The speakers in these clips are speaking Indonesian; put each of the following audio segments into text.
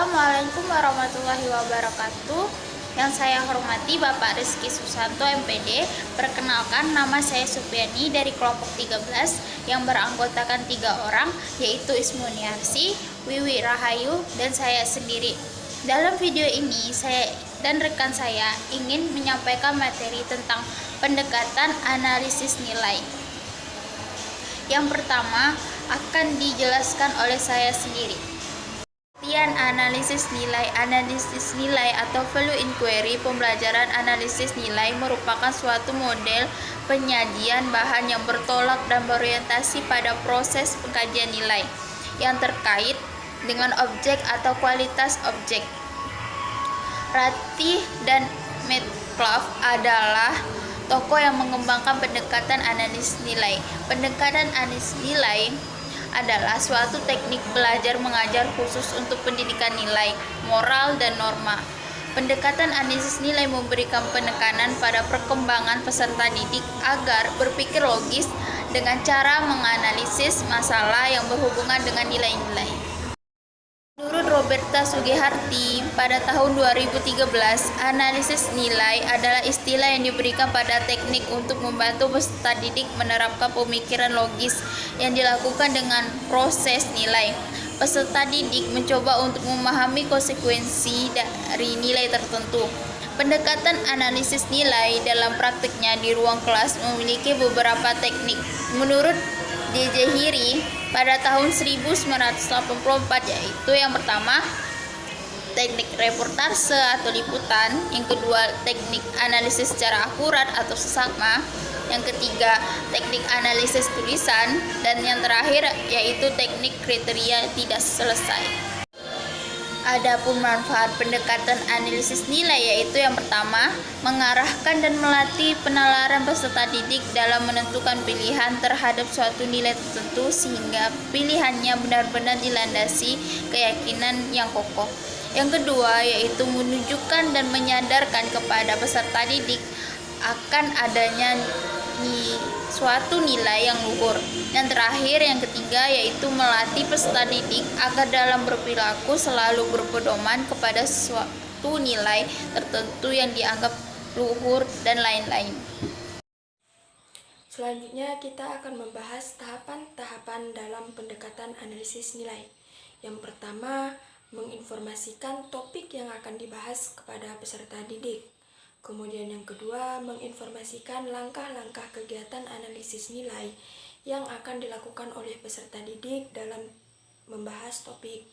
Assalamualaikum warahmatullahi wabarakatuh. Yang saya hormati Bapak Rizky Susanto MPD. Perkenalkan, nama saya Supiani dari kelompok 13 yang beranggotakan 3 orang, yaitu Ismuniarsi, Wiwi Rahayu, dan saya sendiri. Dalam video ini, saya dan rekan saya ingin menyampaikan materi tentang pendekatan analisis nilai. Yang pertama akan dijelaskan oleh saya sendiri. Pengertian analisis nilai atau value inquiry. Pembelajaran analisis nilai merupakan suatu model penyajian bahan yang bertolak dan berorientasi pada proses pengkajian nilai yang terkait dengan objek atau kualitas objek. Ratih dan Metcalfe adalah tokoh yang mengembangkan pendekatan analisis nilai. Pendekatan analisis nilai adalah suatu teknik belajar mengajar khusus untuk pendidikan nilai, moral, dan norma. Pendekatan analisis nilai memberikan penekanan pada perkembangan peserta didik agar berpikir logis dengan cara menganalisis masalah yang berhubungan dengan nilai-nilai. Menurut Roberta Sugiharti, pada tahun 2013, analisis nilai adalah istilah yang diberikan pada teknik untuk membantu peserta didik menerapkan pemikiran logis yang dilakukan dengan proses nilai. Peserta didik mencoba untuk memahami konsekuensi dari nilai tertentu. Pendekatan analisis nilai dalam praktiknya di ruang kelas memiliki beberapa teknik. Menurut J.J. Hiri, pada tahun 1984, yaitu yang pertama teknik reportase atau liputan, yang kedua teknik analisis secara akurat atau sesama, yang ketiga teknik analisis tulisan, dan yang terakhir yaitu teknik kriteria tidak selesai. Adapun manfaat pendekatan analisis nilai yaitu yang pertama, mengarahkan dan melatih penalaran peserta didik dalam menentukan pilihan terhadap suatu nilai tertentu sehingga pilihannya benar-benar dilandasi keyakinan yang kokoh. Yang kedua yaitu menunjukkan dan menyadarkan kepada peserta didik akan adanya suatu nilai yang luhur. Dan terakhir yang ketiga yaitu melatih peserta didik agar dalam berperilaku selalu berpedoman kepada suatu nilai tertentu yang dianggap luhur dan lain-lain. Selanjutnya kita akan membahas tahapan-tahapan dalam pendekatan analisis nilai. Yang pertama, menginformasikan topik yang akan dibahas kepada peserta didik. Kemudian yang kedua, menginformasikan langkah-langkah kegiatan analisis nilai yang akan dilakukan oleh peserta didik dalam membahas topik.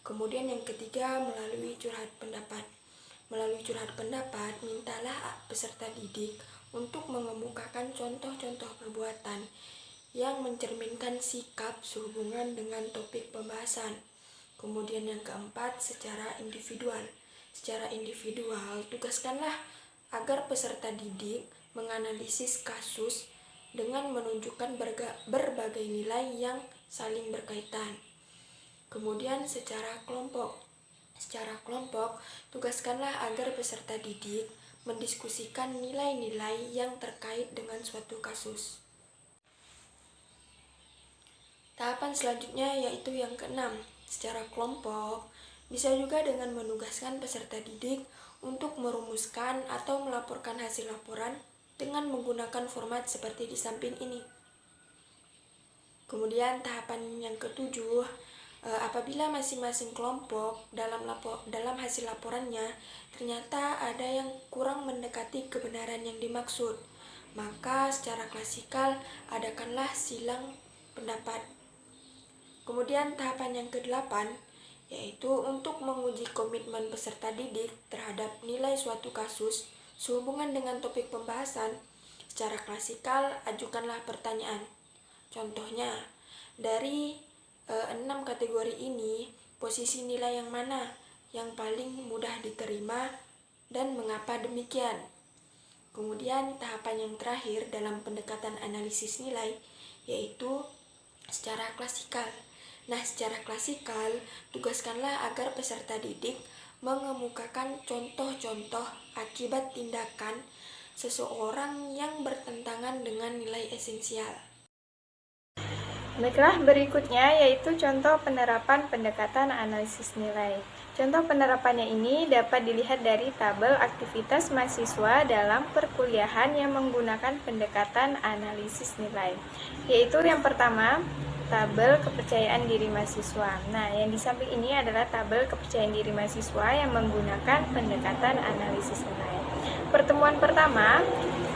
Kemudian yang ketiga, melalui curhat pendapat. Melalui curhat pendapat, mintalah peserta didik untuk mengemukakan contoh-contoh perbuatan yang mencerminkan sikap sehubungan dengan topik pembahasan. Kemudian yang keempat, secara individual. Secara individual, tugaskanlah agar peserta didik menganalisis kasus dengan menunjukkan berbagai nilai yang saling berkaitan. Kemudian secara kelompok. Secara kelompok, tugaskanlah agar peserta didik mendiskusikan nilai-nilai yang terkait dengan suatu kasus. Tahapan selanjutnya yaitu yang keenam, secara kelompok, bisa juga dengan menugaskan peserta didik untuk merumuskan atau melaporkan hasil laporan dengan menggunakan format seperti di samping ini. Kemudian tahapan yang ketujuh, apabila masing-masing kelompok dalam hasil laporannya ternyata ada yang kurang mendekati kebenaran yang dimaksud, maka secara klasikal adakanlah silang pendapat. Kemudian tahapan yang ke-8 yaitu untuk menguji komitmen peserta didik terhadap nilai suatu kasus sehubungan dengan topik pembahasan. Secara klasikal, ajukanlah pertanyaan. Contohnya, dari 6 kategori ini, posisi nilai yang mana yang paling mudah diterima dan mengapa demikian? Kemudian tahapan yang terakhir dalam pendekatan analisis nilai yaitu secara klasikal. Nah, secara klasikal, tugaskanlah agar peserta didik mengemukakan contoh-contoh akibat tindakan seseorang yang bertentangan dengan nilai esensial. Baiklah, berikutnya yaitu contoh penerapan pendekatan analisis nilai. Contoh penerapannya ini dapat dilihat dari tabel aktivitas mahasiswa dalam perkuliahan yang menggunakan pendekatan analisis nilai. Yaitu yang pertama, tabel kepercayaan diri mahasiswa. Nah, yang di samping ini adalah tabel kepercayaan diri mahasiswa yang menggunakan pendekatan analisis nilai. Pertemuan pertama,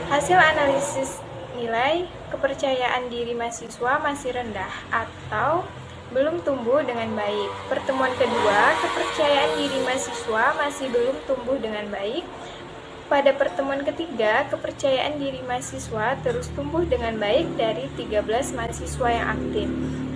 hasil analisis nilai kepercayaan diri mahasiswa masih rendah atau belum tumbuh dengan baik. Pertemuan kedua, kepercayaan diri mahasiswa masih belum tumbuh dengan baik. Pada pertemuan ketiga, kepercayaan diri mahasiswa terus tumbuh dengan baik dari 13 mahasiswa yang aktif,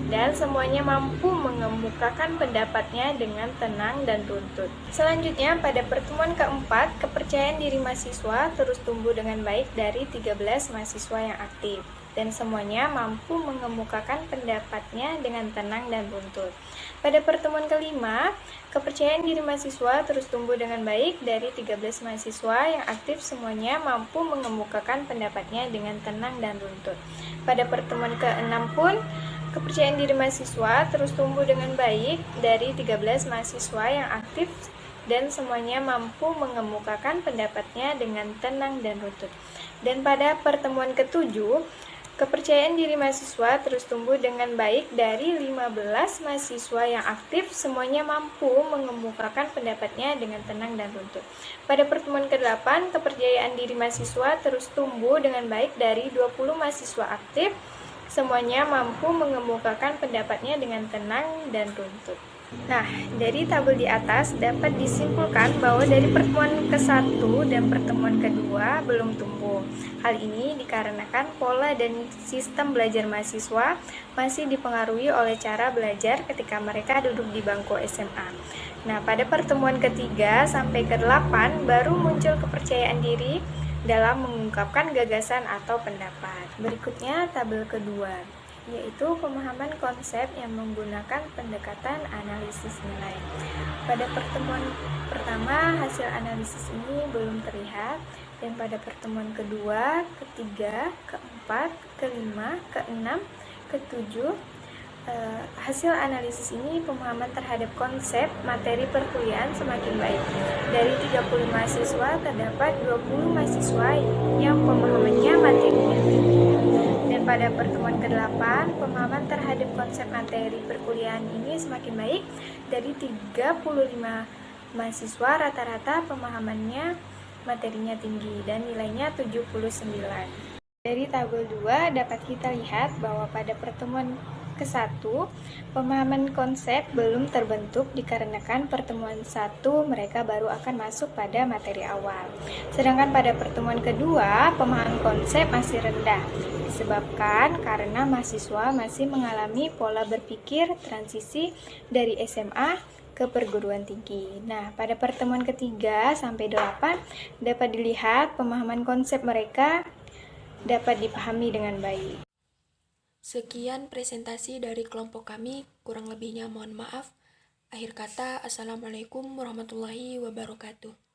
dan semuanya mampu mengemukakan pendapatnya dengan tenang dan runtut. Selanjutnya, pada pertemuan keempat, kepercayaan diri mahasiswa terus tumbuh dengan baik dari 13 mahasiswa yang aktif, dan semuanya mampu mengemukakan pendapatnya dengan tenang dan runtut. Pada pertemuan kelima, kepercayaan diri mahasiswa terus tumbuh dengan baik dari 13 mahasiswa yang aktif, semuanya mampu mengemukakan pendapatnya dengan tenang dan runtut. Pada pertemuan keenam pun, kepercayaan diri mahasiswa terus tumbuh dengan baik dari 13 mahasiswa yang aktif, dan semuanya mampu mengemukakan pendapatnya dengan tenang dan runtut. Dan pada pertemuan ketujuh, kepercayaan diri mahasiswa terus tumbuh dengan baik dari 15 mahasiswa yang aktif, semuanya mampu mengemukakan pendapatnya dengan tenang dan runtut. Pada pertemuan ke-8, kepercayaan diri mahasiswa terus tumbuh dengan baik dari 20 mahasiswa aktif, semuanya mampu mengemukakan pendapatnya dengan tenang dan runtut. Nah, dari tabel di atas dapat disimpulkan bahwa dari pertemuan ke-1 dan pertemuan kedua belum tumbuh. Hal ini dikarenakan pola dan sistem belajar mahasiswa masih dipengaruhi oleh cara belajar ketika mereka duduk di bangku SMA. Nah, pada pertemuan ketiga sampai ke-8 baru muncul kepercayaan diri dalam mengungkapkan gagasan atau pendapat. Berikutnya tabel kedua, yaitu pemahaman konsep yang menggunakan pendekatan analisis nilai. Pada pertemuan pertama, hasil analisis ini belum terlihat, dan pada pertemuan kedua, ketiga, keempat, kelima, keenam, ketujuh, hasil analisis ini pemahaman terhadap konsep materi perkuliahan semakin baik. Dari 30 mahasiswa, terdapat 20 mahasiswa yang pemahamannya materinya tinggi. Dan pada pertemuan ke-8, pemahaman terhadap konsep materi perkuliahan ini semakin baik. Dari 35 mahasiswa, rata-rata pemahamannya materinya tinggi dan nilainya 79. Dari tabel 2 dapat kita lihat bahwa pada pertemuan ke-1, pemahaman konsep belum terbentuk dikarenakan pertemuan 1 mereka baru akan masuk pada materi awal. Sedangkan pada pertemuan kedua, pemahaman konsep masih rendah, disebabkan karena mahasiswa masih mengalami pola berpikir transisi dari SMA ke perguruan tinggi. Nah, pada pertemuan ketiga sampai 8 dapat dilihat pemahaman konsep mereka dapat dipahami dengan baik. Sekian presentasi dari kelompok kami, kurang lebihnya mohon maaf. Akhir kata, Assalamualaikum warahmatullahi wabarakatuh.